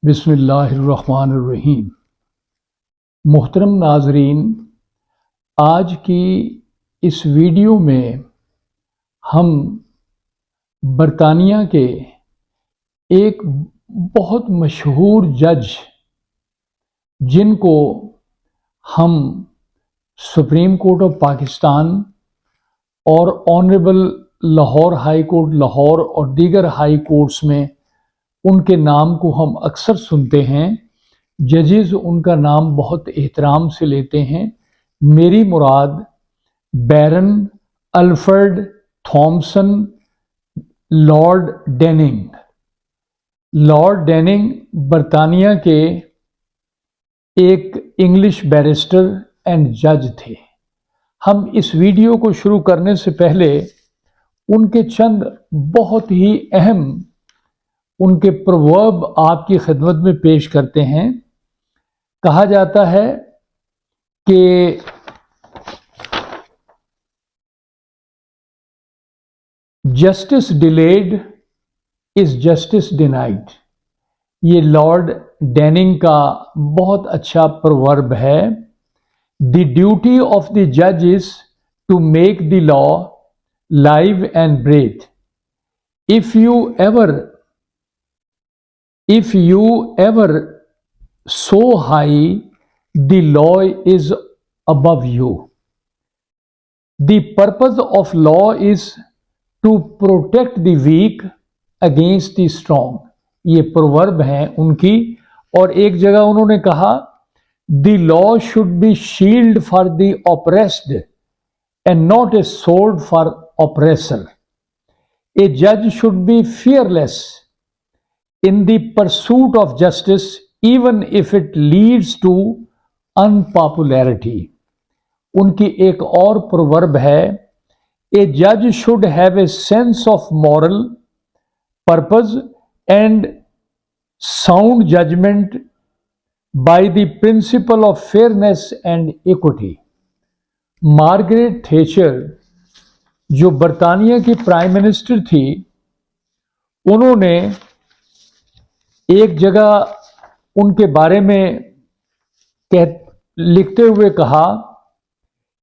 بسم اللہ الرحمن الرحیم۔ محترم ناظرین، آج کی اس ویڈیو میں ہم برطانیہ کے ایک بہت مشہور جج جن کو ہم سپریم کورٹ آف پاکستان اور honourable Lahore high court Lahore اور دیگر ہائی کورٹس میں ان کے نام کو ہم اکثر سنتے ہیں، ججز ان کا نام بہت احترام سے لیتے ہیں۔ میری مراد بیرن الفریڈ تھامسن لارڈ ڈیننگ۔ لارڈ ڈیننگ برطانیہ کے ایک انگلش بیرسٹر اینڈ جج تھے۔ ہم اس ویڈیو کو شروع کرنے سے پہلے ان کے چند بہت ہی اہم ان کے پروورب آپ کی خدمت میں پیش کرتے ہیں۔ کہا جاتا ہے کہ justice delayed is justice denied. یہ لارڈ ڈیننگ کا بہت اچھا پروورب ہے۔ دی ڈیوٹی آف دی جج is to make the law live and breathe. If you ever so high, the law is above you. The purpose of law is to protect the weak against the strong. یہ proverb ہیں ان کی، اور ایک جگہ انہوں نے کہا The law should be shield for the oppressed and not a sword for oppressor. A judge should be fearless in the pursuit of justice, even if it leads to unpopularity. ان کی ایک اور پروورب ہے A judge should have a sense of moral purpose and sound judgment by the principle of fairness and equity. Margaret Thatcher جو برطانیہ کی prime minister تھی، انہوں نے ایک جگہ ان کے بارے میں لکھتے ہوئے کہا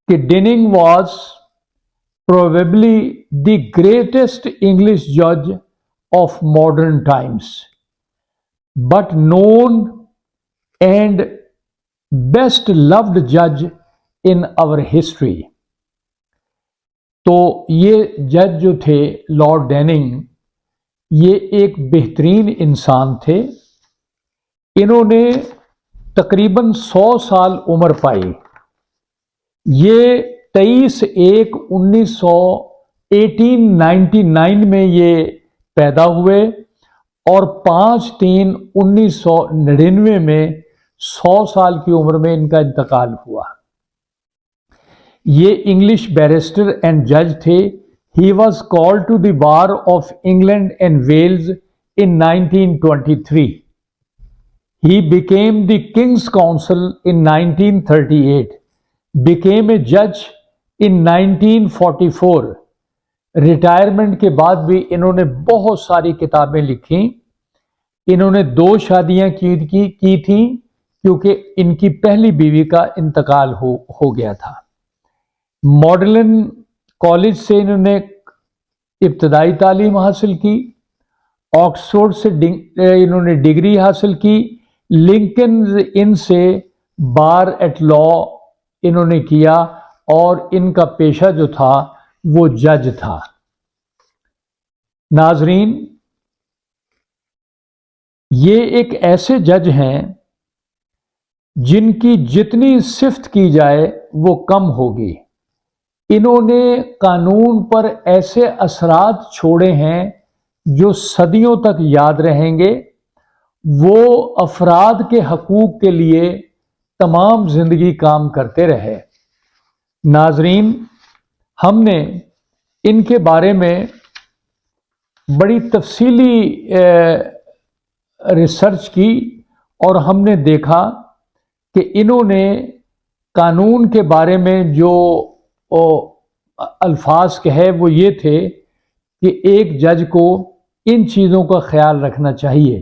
کہ ڈیننگ was probably the greatest English جج of modern Times but known and best load جج ان آور ہسٹری۔ تو یہ جج جو تھے لارڈ ڈیننگ، یہ ایک بہترین انسان تھے۔ انہوں نے تقریباً 100 سال عمر پائی۔ یہ 1899 میں یہ پیدا ہوئے اور 5/3/1999 میں 100 سال کی عمر میں ان کا انتقال ہوا۔ یہ انگلش بیرسٹر اینڈ جج تھے۔ He was called to the bar of England and Wales in 1923. He became the King's Counsel in 1938, became a judge in 1944. Retirement کے بعد بھی انہوں نے بہت ساری کتابیں لکھی۔ انہوں نے 2 شادیاں کی تھیں کیونکہ ان کی پہلی بیوی کا انتقال ہو گیا تھا۔ ماڈلن کالج سے انہوں نے ابتدائی تعلیم حاصل کی، آکسفورڈ سے انہوں نے ڈگری حاصل کی، لنکن ان سے بار ایٹ لا انہوں نے کیا، اور ان کا پیشہ جو تھا وہ جج تھا۔ ناظرین، یہ ایک ایسے جج ہیں جن کی جتنی صفت کی جائے وہ کم ہوگی۔ انہوں نے قانون پر ایسے اثرات چھوڑے ہیں جو صدیوں تک یاد رہیں گے۔ وہ افراد کے حقوق کے لیے تمام زندگی کام کرتے رہے۔ ناظرین، ہم نے ان کے بارے میں بڑی تفصیلی ریسرچ کی اور ہم نے دیکھا کہ انہوں نے قانون کے بارے میں جو الفاظ کہے وہ یہ تھے کہ ایک جج کو ان چیزوں کا خیال رکھنا چاہیے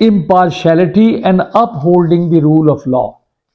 impartiality and upholding the rule of law।